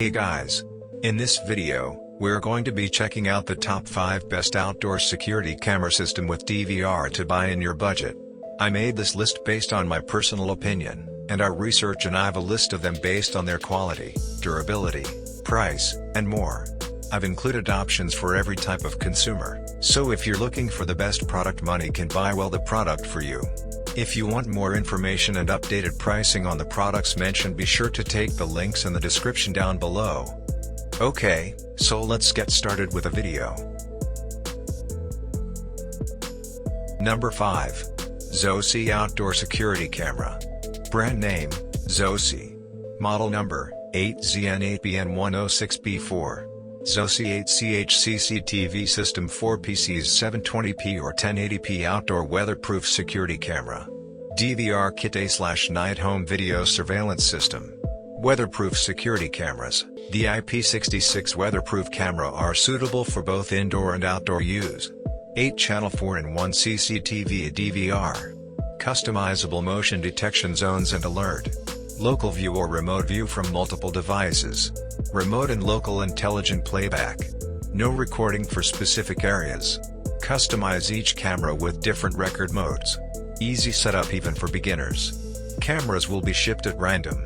Hey guys! In this video, we're going to be checking out the top 5 best outdoor security camera system with DVR to buy in your budget. I made this list based on my personal opinion, and our research, and I have a list of them based on their quality, durability, price, and more. I've included options for every type of consumer, so if you're looking for the best product money can buy, well, the product for you. If you want more information and updated pricing on the products mentioned, be sure to take the links in the description down below. Okay, so let's get started with the video. Number 5. Zosi Outdoor Security Camera. Brand name, Zosi. Model number, 8ZN8BN106B4. Zosi 8CH cctv system 4PICS 720p or 1080p outdoor weatherproof security camera. DVR kit A/night home video surveillance system. Weatherproof security cameras. The IP66 weatherproof camera are suitable for both indoor and outdoor use. 8-channel 4-in-1 cctv DVR. Customizable motion detection zones and alert. Local view or remote view from multiple devices. Remote and local intelligent playback. No recording for specific areas. Customize each camera with different record modes. Easy setup even for beginners. Cameras will be shipped at random.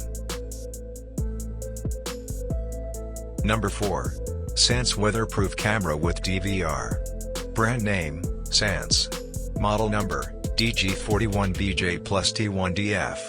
Number 4. Sannce Weatherproof Camera with DVR. Brand name, Sannce. Model number, DG41BJ plus T1DF.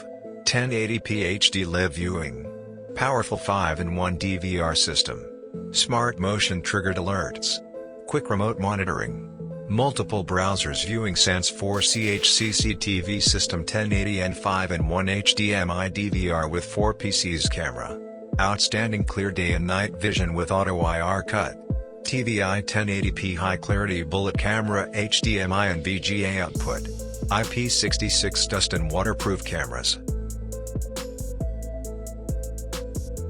1080p HD live viewing. Powerful 5-in-1 DVR system. Smart motion triggered alerts. Quick remote monitoring. Multiple browsers viewing. Sannce 4CH CCTV system 1080 and 5-in-1 HDMI DVR with 4PICS camera. Outstanding clear day and night vision with auto IR cut. TVI 1080p high clarity bullet camera, HDMI and VGA output. IP66 dust and waterproof cameras.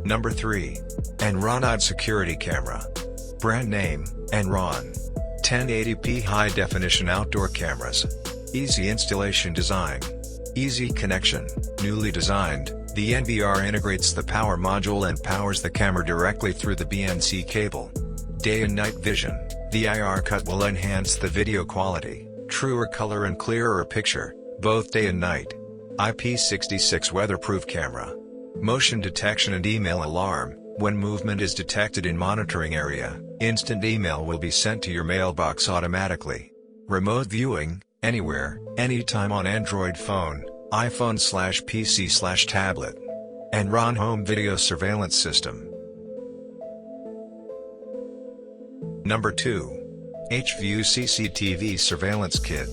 Number 3. Anran Security Camera. Brand name, Anran. 1080p high definition outdoor cameras. Easy installation design. Easy connection. Newly designed, the NVR integrates the power module and powers the camera directly through the BNC cable. Day and night vision. The IR cut will enhance the video quality, truer color and clearer picture, both day and night. IP66 weatherproof camera. Motion detection and email alarm. When movement is detected in monitoring area, instant email will be sent to your mailbox automatically. Remote viewing, anywhere, anytime on Android phone, iPhone/PC/tablet. Anran home video surveillance system. Number 2. H.View CCTV surveillance kit.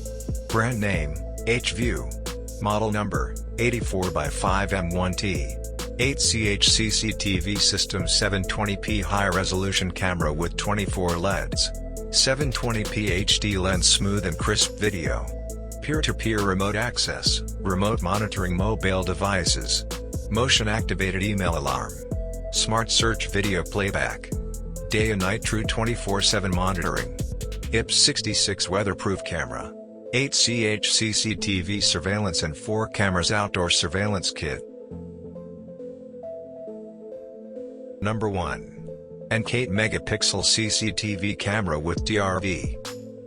Brand name, H.View. Model number, 84x5M1T. 8CH CCTV system 720p high-resolution camera with 24 LEDs. 720p HD lens, smooth and crisp video. Peer-to-peer remote access, remote monitoring mobile devices. Motion-activated email alarm. Smart search video playback. Day and night true 24/7 monitoring. IP66 weatherproof camera. 8CH CCTV surveillance and 4 cameras outdoor surveillance kit. Number 1. Annke 8-megapixel CCTV camera with DRV.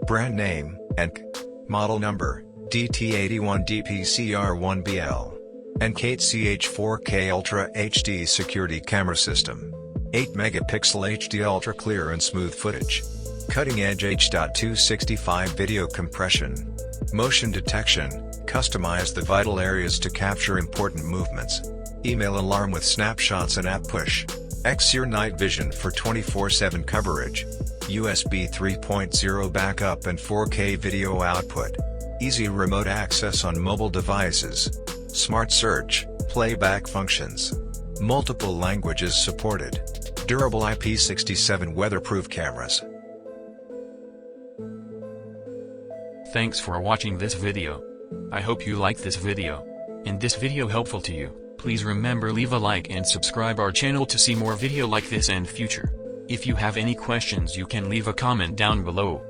Brand name, Annke. Model number, DT81DPCR1BL. Annke 8CH 4K Ultra HD security camera system. 8-megapixel HD ultra clear and smooth footage. Cutting-edge H.265 video compression. Motion detection, customize the vital areas to capture important movements. Email alarm with snapshots and app push. XR night vision for 24/7 coverage. USB 3.0 backup and 4K video output. Easy remote access on mobile devices. Smart search, playback functions. Multiple languages supported. Durable IP67 weatherproof cameras. Thanks for watching this video. I hope you like this video. And this video helpful to you. Please remember, leave a like and subscribe our channel to see more video like this and future. If you have any questions, you can leave a comment down below.